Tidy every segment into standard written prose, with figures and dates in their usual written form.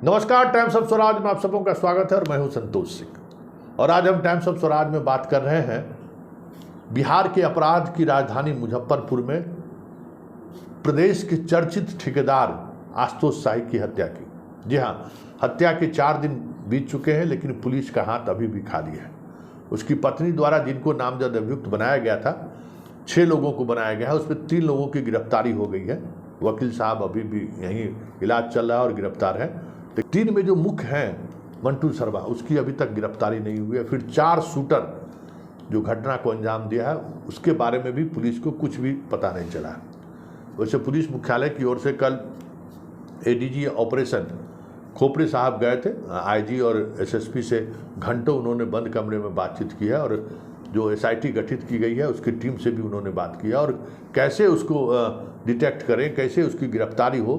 नमस्कार, times of Swaraj में आप सबों का स्वागत है और मैं हूं संतोष सिंह। और आज हम टाइम्स ऑफ स्वराज में बात कर रहे हैं बिहार के अपराध की राजधानी मुजफ्फरपुर में प्रदेश के चर्चित ठेकेदार आशुतोष शाही की हत्या की। जी हां, हत्या के 4 दिन बीत चुके हैं, लेकिन पुलिस का हाथ अभी भी खाली है। उसकी पत्नी द्वारा जिनको नामजद अभियुक्त बनाया गया था, 6 लोगों को बनाया गया है, उसमें 3 लोगों की गिरफ्तारी हो गई है। वकील साहब अभी भी यहीं इलाज चल रहा है और गिरफ्तार है। 3 में जो मुख्य हैं, मंटू शर्मा, उसकी अभी तक गिरफ्तारी नहीं हुई है। फिर 4 शूटर जो घटना को अंजाम दिया है, उसके बारे में भी पुलिस को कुछ भी पता नहीं चला है। वैसे पुलिस मुख्यालय की ओर से कल एडीजी ऑपरेशन खोपड़े साहब गए थे। आईजी और एसएसपी से घंटों उन्होंने बंद कमरे में बातचीत की है, और जो एसआईटी गठित की गई है उसकी टीम से भी उन्होंने बात किया, और कैसे उसको डिटेक्ट करें, कैसे उसकी गिरफ्तारी हो,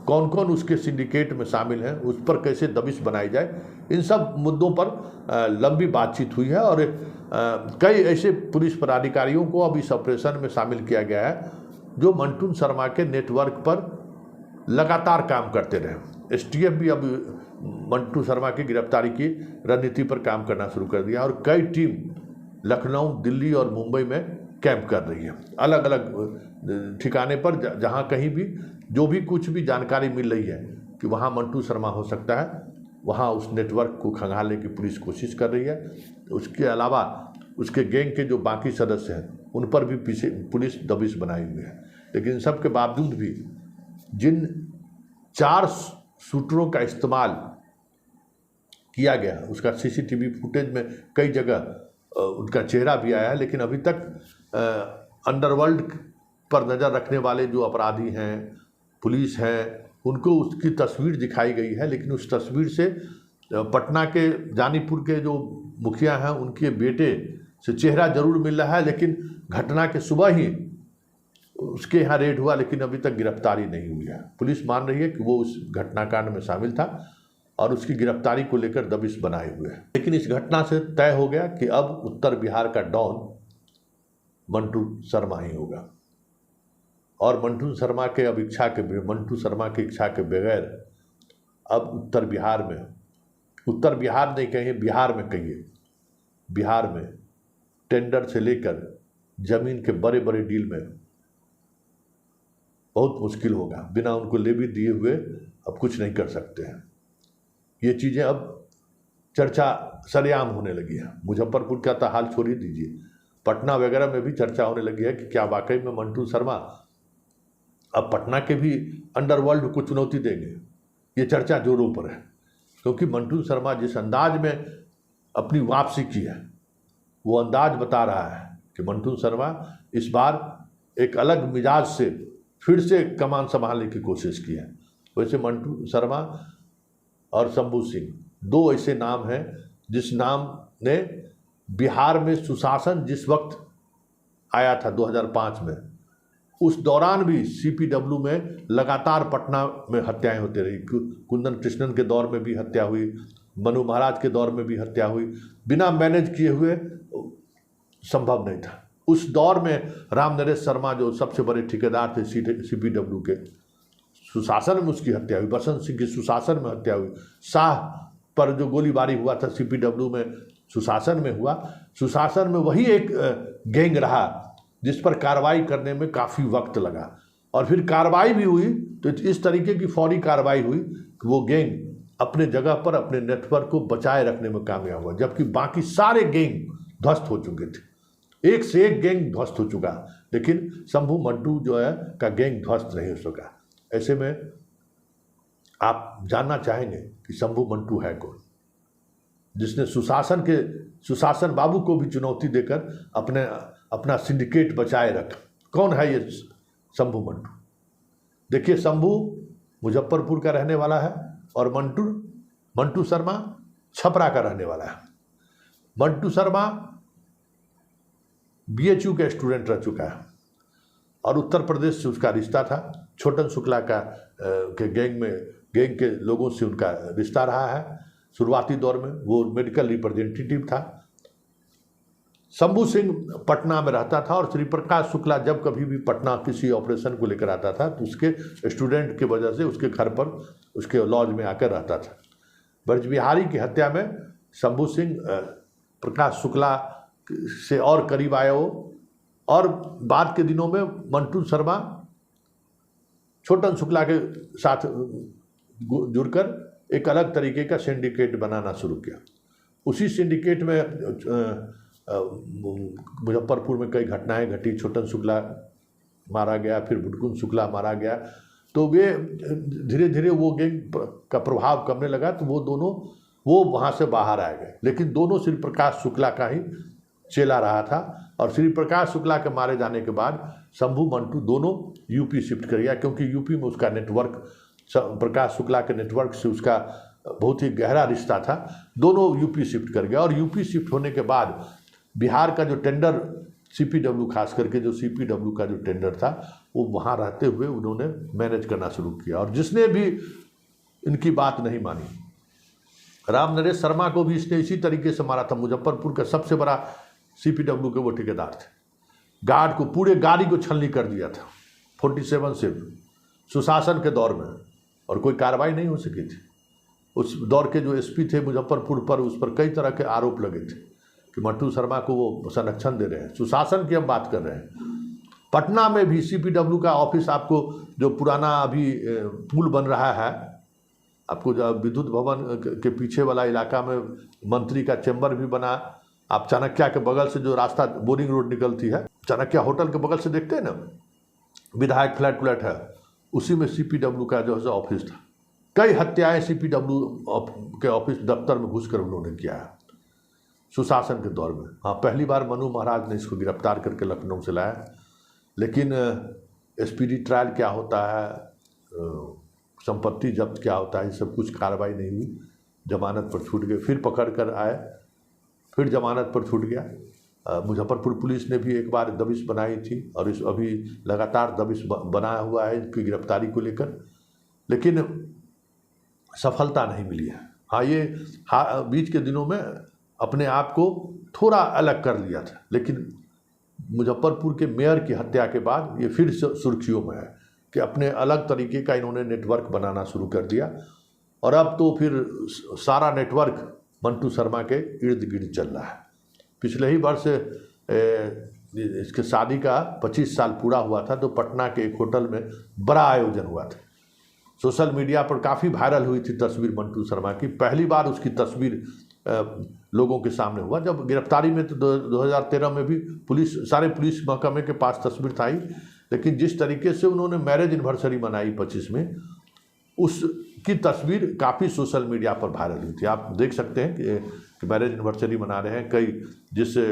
कौन कौन उसके सिंडिकेट में शामिल हैं, उस पर कैसे दबिश बनाई जाए, इन सब मुद्दों पर लंबी बातचीत हुई है। और कई ऐसे पुलिस पदाधिकारियों को अब इस ऑपरेशन में शामिल किया गया है जो मंटू शर्मा के नेटवर्क पर लगातार काम करते रहे। एसटीएफ भी अब मंटू शर्मा की गिरफ्तारी की रणनीति पर काम करना शुरू कर दिया, और कई टीम लखनऊ, दिल्ली और मुंबई में कैंप कर रही है, अलग अलग ठिकाने पर, जहां कहीं भी जो भी कुछ भी जानकारी मिल रही है कि वहां मंटू शर्मा हो सकता है, वहां उस नेटवर्क को खंगालने की पुलिस कोशिश कर रही है। उसके अलावा उसके गैंग के जो बाकी सदस्य हैं उन पर भी पीछे पुलिस दबिश बनाई हुई है। लेकिन इन सब के बावजूद भी जिन 4 शूटरों का इस्तेमाल किया गया, उसका सीसीटीवी फुटेज में कई जगह उनका चेहरा भी आया है, लेकिन अभी तक अंडरवर्ल्ड पर नज़र रखने वाले जो अपराधी हैं, पुलिस है, उनको उसकी तस्वीर दिखाई गई है। लेकिन उस तस्वीर से पटना के जानीपुर के जो मुखिया हैं उनके बेटे से चेहरा जरूर मिल रहा है, लेकिन घटना के सुबह ही उसके यहाँ रेड हुआ, लेकिन अभी तक गिरफ्तारी नहीं हुई है। पुलिस मान रही है कि वो उस घटनाकांड में शामिल था और उसकी गिरफ्तारी को लेकर दबिश बनाए हुए है। लेकिन इस घटना से तय हो गया कि अब उत्तर बिहार का डॉन मंटू शर्मा ही होगा, और मंटू शर्मा की इच्छा के बगैर अब उत्तर बिहार नहीं कहिए, बिहार में कहिए, बिहार में टेंडर से लेकर जमीन के बड़े बड़े डील में बहुत मुश्किल होगा। बिना उनको लेवी दिए हुए अब कुछ नहीं कर सकते हैं। ये चीज़ें अब चर्चा सरेआम होने लगी है। मुजफ्फरपुर का तो हाल छोड़ ही दीजिए, पटना वगैरह में भी चर्चा होने लगी है कि क्या वाकई में मंटू शर्मा अब पटना के भी अंडरवर्ल्ड को चुनौती देंगे। ये चर्चा जोरों पर है, क्योंकि मंटू शर्मा जिस अंदाज में अपनी वापसी की है, वो अंदाज बता रहा है कि मंटू शर्मा इस बार एक अलग मिजाज से फिर से कमान संभालने की कोशिश की है। वैसे मंटू शर्मा और शंभू सिंह 2 ऐसे नाम हैं जिस नाम ने बिहार में सुशासन जिस वक्त आया था 2005 में, उस दौरान भी सीपीडब्ल्यू में लगातार पटना में हत्याएं होती रही। कुंदन कृष्णन के दौर में भी हत्या हुई, मनु महाराज के दौर में भी हत्या हुई, बिना मैनेज किए हुए संभव नहीं था। उस दौर में राम नरेश शर्मा जो सबसे बड़े ठेकेदार थे सीपीडब्ल्यू के, सुशासन में उसकी हत्या हुई। बसंत सिंह की सुशासन में हत्या हुई। शाह पर जो गोलीबारी हुआ था सीपीडब्ल्यू में, सुशासन में हुआ। सुशासन में वही एक गैंग रहा जिस पर कार्रवाई करने में काफ़ी वक्त लगा, और फिर कार्रवाई भी हुई तो इस तरीके की फौरी कार्रवाई हुई कि वो गैंग अपने जगह पर अपने नेटवर्क को बचाए रखने में कामयाब हुआ, जबकि बाकी सारे गैंग ध्वस्त हो चुके थे। एक से एक गैंग ध्वस्त हो चुका, लेकिन शंभू मंटू जो है का गैंग ध्वस्त नहीं हो सका। ऐसे में आप जानना चाहेंगे कि शंभू मंटू है कौन, जिसने सुशासन बाबू को भी चुनौती देकर अपना सिंडिकेट बचाए रखा। कौन है ये शंभू मंटू? देखिए, शंभू मुजफ्फरपुर का रहने वाला है, और मंटू शर्मा छपरा का रहने वाला है। मंटू शर्मा बीएचयू का स्टूडेंट रह चुका है, और उत्तर प्रदेश से उसका रिश्ता था। छोटन शुक्ला के गैंग के लोगों से उनका रिश्ता रहा है। शुरुआती दौर में वो मेडिकल रिप्रेजेंटेटिव था, शंभू सिंह पटना में रहता था और श्री प्रकाश शुक्ला जब कभी भी पटना किसी ऑपरेशन को लेकर आता था तो उसके स्टूडेंट की वजह से उसके घर पर उसके लॉज में आकर रहता था। ब्रजबिहारी की हत्या में शंभू सिंह प्रकाश शुक्ला से और करीब आए हो, और बाद के दिनों में मंटू शर्मा छोटन शुक्ला के साथ जुड़कर एक अलग तरीके का सिंडिकेट बनाना शुरू किया। उसी सिंडिकेट में मुजफ्फरपुर में कई घटनाएं घटी। छोटन शुक्ला मारा गया, फिर बुटकुन शुक्ला मारा गया, तो वे धीरे धीरे वो गैंग का प्रभाव कमने लगा, तो वो दोनों वहाँ से बाहर आ गए। लेकिन दोनों श्री प्रकाश शुक्ला का ही चेला रहा था, और श्री प्रकाश शुक्ला के मारे जाने के बाद शंभू मंटू दोनों यूपी शिफ्ट कर गया, क्योंकि यूपी में उसका नेटवर्क, प्रकाश शुक्ला के नेटवर्क से उसका बहुत ही गहरा रिश्ता था। दोनों यूपी शिफ्ट कर गया, और यूपी शिफ्ट होने के बाद बिहार का जो टेंडर सीपीडब्ल्यू, खास करके जो सीपीडब्ल्यू का जो टेंडर था, वो वहाँ रहते हुए उन्होंने मैनेज करना शुरू किया। और जिसने भी इनकी बात नहीं मानी, राम नरेश शर्मा को भी इसने इसी तरीके से मारा था। मुजफ्फरपुर का सबसे बड़ा सीपीडब्ल्यू के वो ठेकेदार थे। गार्ड को, पूरे गाड़ी को छलनी कर दिया था 47 से सुशासन के दौर में, और कोई कार्रवाई नहीं हो सकी थी। उस दौर के जो एसपी थे मुजफ्फरपुर पर, उस पर कई तरह के आरोप लगे थे कि मंटू शर्मा को वो संरक्षण दे रहे हैं। सुशासन की हम बात कर रहे हैं। पटना में भी सीपीडब्ल्यू का ऑफिस, आपको जो पुराना अभी पुल बन रहा है, आपको जो विद्युत भवन के पीछे वाला इलाका में मंत्री का चैम्बर भी बना। आप चाणक्य के बगल से जो रास्ता बोरिंग रोड निकलती है, चाणक्य होटल के बगल से देखते हैं ना, विधायक फ्लैट है, उसी में सीपीडब्ल्यू का जो है ऑफिस था। कई हत्याएं सीपीडब्ल्यू के ऑफिस दफ्तर में घुसकर उन्होंने किया है सुशासन के दौर में। हाँ, पहली बार मनु महाराज ने इसको गिरफ्तार करके लखनऊ से लाया, लेकिन एसपीडी ट्रायल क्या होता है, संपत्ति जब्त क्या होता है, ये सब कुछ कार्रवाई नहीं हुई। जमानत पर छूट गए, फिर पकड़ कर आए, फिर जमानत पर छूट गया। मुजफ्फरपुर पुलिस ने भी एक बार दबिश बनाई थी, और इस अभी लगातार दबिश बनाया हुआ है इनकी गिरफ्तारी को लेकर, लेकिन सफलता नहीं मिली है। हाँ, ये बीच के दिनों में अपने आप को थोड़ा अलग कर लिया था, लेकिन मुजफ्फरपुर के मेयर की हत्या के बाद ये फिर सुर्खियों में है कि अपने अलग तरीके का इन्होंने नेटवर्क बनाना शुरू कर दिया। और अब तो फिर सारा नेटवर्क मंटू शर्मा के इर्द गिर्द चल रहा है। पिछले ही वर्ष इसके शादी का 25 साल पूरा हुआ था, तो पटना के एक होटल में बड़ा आयोजन हुआ था। सोशल मीडिया पर काफ़ी वायरल हुई थी तस्वीर मंटू शर्मा की। पहली बार उसकी तस्वीर लोगों के सामने हुआ। जब गिरफ्तारी में तो 2013 में भी सारे पुलिस महकमे के पास तस्वीर था ही, लेकिन जिस तरीके से उन्होंने मैरिज एनिवर्सरी मनाई 25 में, उसकी तस्वीर काफ़ी सोशल मीडिया पर वायरल हुई थी। आप देख सकते हैं कि मैरिज एनिवर्सरी मना रहे हैं कई, जिससे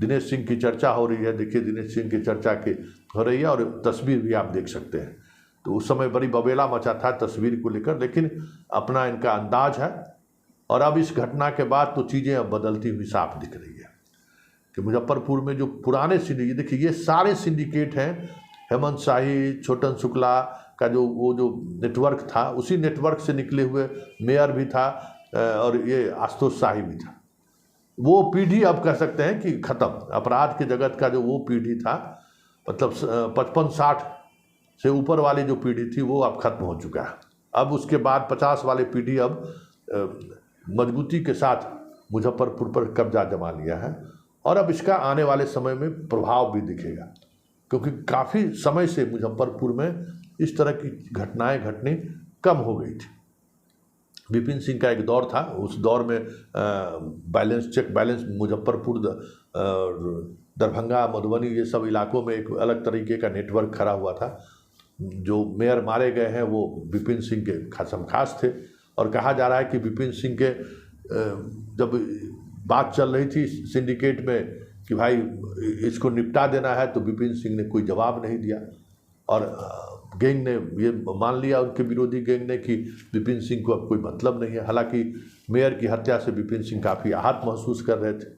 दिनेश सिंह की चर्चा हो रही है। देखिए, दिनेश सिंह की चर्चा की हो रही है, और तस्वीर भी आप देख सकते हैं। तो उस समय बड़ी बबेला मचा था तस्वीर को लेकर, लेकिन अपना इनका अंदाज है। और अब इस घटना के बाद तो चीज़ें अब बदलती हुई साफ दिख रही है कि मुजफ्फरपुर में जो पुराने सिंडिकेट, देखिए ये सारे सिंडिकेट हैं, हेमंत शाही, छोटन शुक्ला का वो जो नेटवर्क था, उसी नेटवर्क से निकले हुए मेयर भी था, और ये आशुतोष शाही भी था। वो पीढ़ी अब कह सकते हैं कि ख़त्म। अपराध के जगत का जो वो पीढ़ी था, मतलब 55-60 से ऊपर वाली जो पीढ़ी थी, वो अब खत्म हो चुका है। अब उसके बाद 50 वाली पीढ़ी अब मजबूती के साथ मुजफ्फरपुर पर कब्जा जमा लिया है, और अब इसका आने वाले समय में प्रभाव भी दिखेगा, क्योंकि काफ़ी समय से मुजफ्फरपुर में इस तरह की घटनाएं घटनी कम हो गई थी। विपिन सिंह का एक दौर था, उस दौर में चेक बैलेंस मुजफ्फरपुर, दरभंगा, मधुबनी, ये सब इलाकों में एक अलग तरीके का नेटवर्क खड़ा हुआ था। जो मेयर मारे गए हैं वो विपिन सिंह के खास थे, और कहा जा रहा है कि विपिन सिंह के जब बात चल रही थी सिंडिकेट में कि भाई इसको निपटा देना है, तो विपिन सिंह ने कोई जवाब नहीं दिया, और गैंग ने ये मान लिया, उनके विरोधी गैंग ने, कि विपिन सिंह को अब कोई मतलब नहीं है। हालांकि मेयर की हत्या से विपिन सिंह काफ़ी आहत महसूस कर रहे थे।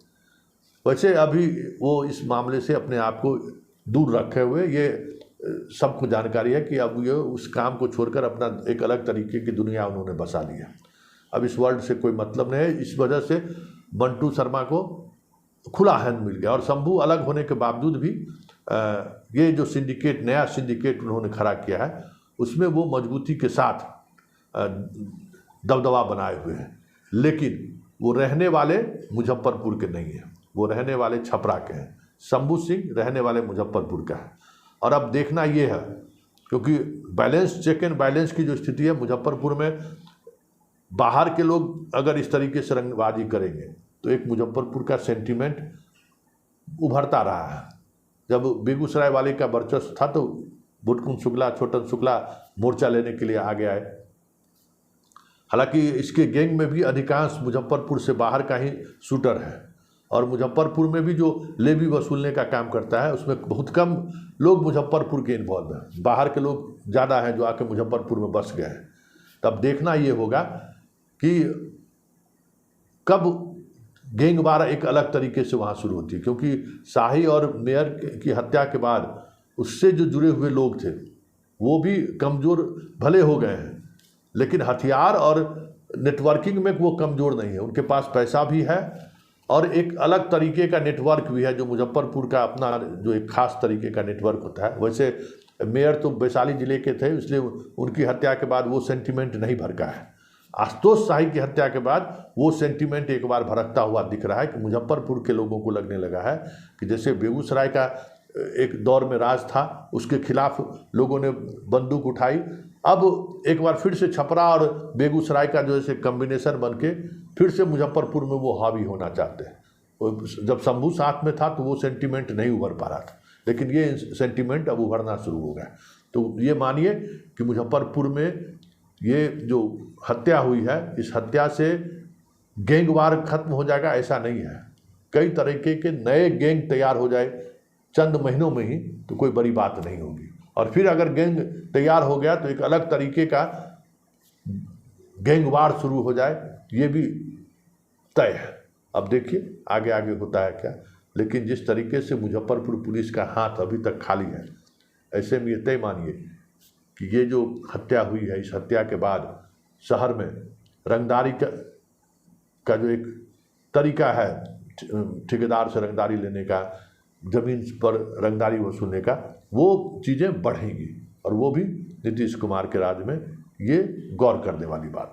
वैसे अभी वो इस मामले से अपने आप को दूर रखे हुए, ये सबको जानकारी है कि अब ये उस काम को छोड़कर अपना एक अलग तरीके की दुनिया उन्होंने बसा लिया। अब इस वर्ल्ड से कोई मतलब नहीं है। इस वजह से मंटू शर्मा को खुला हैंड मिल गया। और शंभू अलग होने के बावजूद भी ये जो सिंडिकेट, नया सिंडिकेट उन्होंने खड़ा किया है, उसमें वो मजबूती के साथ दबदबा बनाए हुए हैं। लेकिन वो रहने वाले मुजफ्फरपुर के नहीं हैं, वो रहने वाले छपरा के हैं। शंभू सिंह रहने वाले मुजफ्फरपुर का है। और अब देखना ये है, क्योंकि बैलेंस, चेक एंड बैलेंस की जो स्थिति है मुजफ्फरपुर में, बाहर के लोग अगर इस तरीके से रंगबाजी करेंगे तो एक मुजफ्फरपुर का सेंटीमेंट उभरता रहा है। जब बेगूसराय वाले का वर्चस्व था तो बुटकुन शुक्ला, छोटन शुक्ला मोर्चा लेने के लिए आगे आए। हालांकि इसके गैंग में भी अधिकांश मुजफ्फरपुर से बाहर का ही शूटर है, और मुजफ्फरपुर में भी जो लेवी वसूलने का काम करता है उसमें बहुत कम लोग मुजफ्फरपुर के इन्वॉल्व हैं, बाहर के लोग ज़्यादा हैं जो आके मुजफ्फरपुर में बस गए हैं। तब देखना ये होगा कि कब गैंगवार एक अलग तरीके से वहाँ शुरू होती है, क्योंकि शाही और मेयर की हत्या के बाद उससे जो जुड़े हुए लोग थे वो भी कमज़ोर भले हो गए हैं, लेकिन हथियार और नेटवर्किंग में वो कमज़ोर नहीं है। उनके पास पैसा भी है और एक अलग तरीके का नेटवर्क भी है, जो मुजफ्फरपुर का अपना जो एक खास तरीके का नेटवर्क होता है। वैसे मेयर तो वैशाली ज़िले के थे, इसलिए उनकी हत्या के बाद वो सेंटीमेंट नहीं भड़का है। आशुतोष शाही की हत्या के बाद वो सेंटीमेंट एक बार भड़कता हुआ दिख रहा है कि मुजफ्फरपुर के लोगों को लगने लगा है कि जैसे बेगूसराय का एक दौर में राज था, उसके खिलाफ लोगों ने बंदूक उठाई, अब एक बार फिर से छपरा और बेगूसराय का जो ऐसे कम्बिनेशन बन के फिर से मुजफ्फरपुर में वो हावी होना चाहते हैं। जब शंभू साथ में था तो वो सेंटीमेंट नहीं उभर पा रहा था, लेकिन ये सेंटीमेंट अब उभरना शुरू हो गया। तो ये मानिए कि मुजफ्फरपुर में ये जो हत्या हुई है, इस हत्या से गैंगवार खत्म हो जाएगा ऐसा नहीं है। कई तरीके के नए गैंग तैयार हो जाए चंद महीनों में ही तो कोई बड़ी बात नहीं होगी। और फिर अगर गैंग तैयार हो गया तो एक अलग तरीके का गैंगवार शुरू हो जाए, ये भी तय है। अब देखिए आगे आगे होता है क्या। लेकिन जिस तरीके से मुजफ्फरपुर पुलिस का हाथ अभी तक खाली है, ऐसे में ये तय मानिए कि ये जो हत्या हुई है, इस हत्या के बाद शहर में रंगदारी का जो एक तरीका है, ठेकेदार से रंगदारी लेने का, ज़मीन पर रंगदारी वसूलने का, वो चीज़ें बढ़ेंगी। और वो भी नीतीश कुमार के राज में ये गौर करने वाली बात है।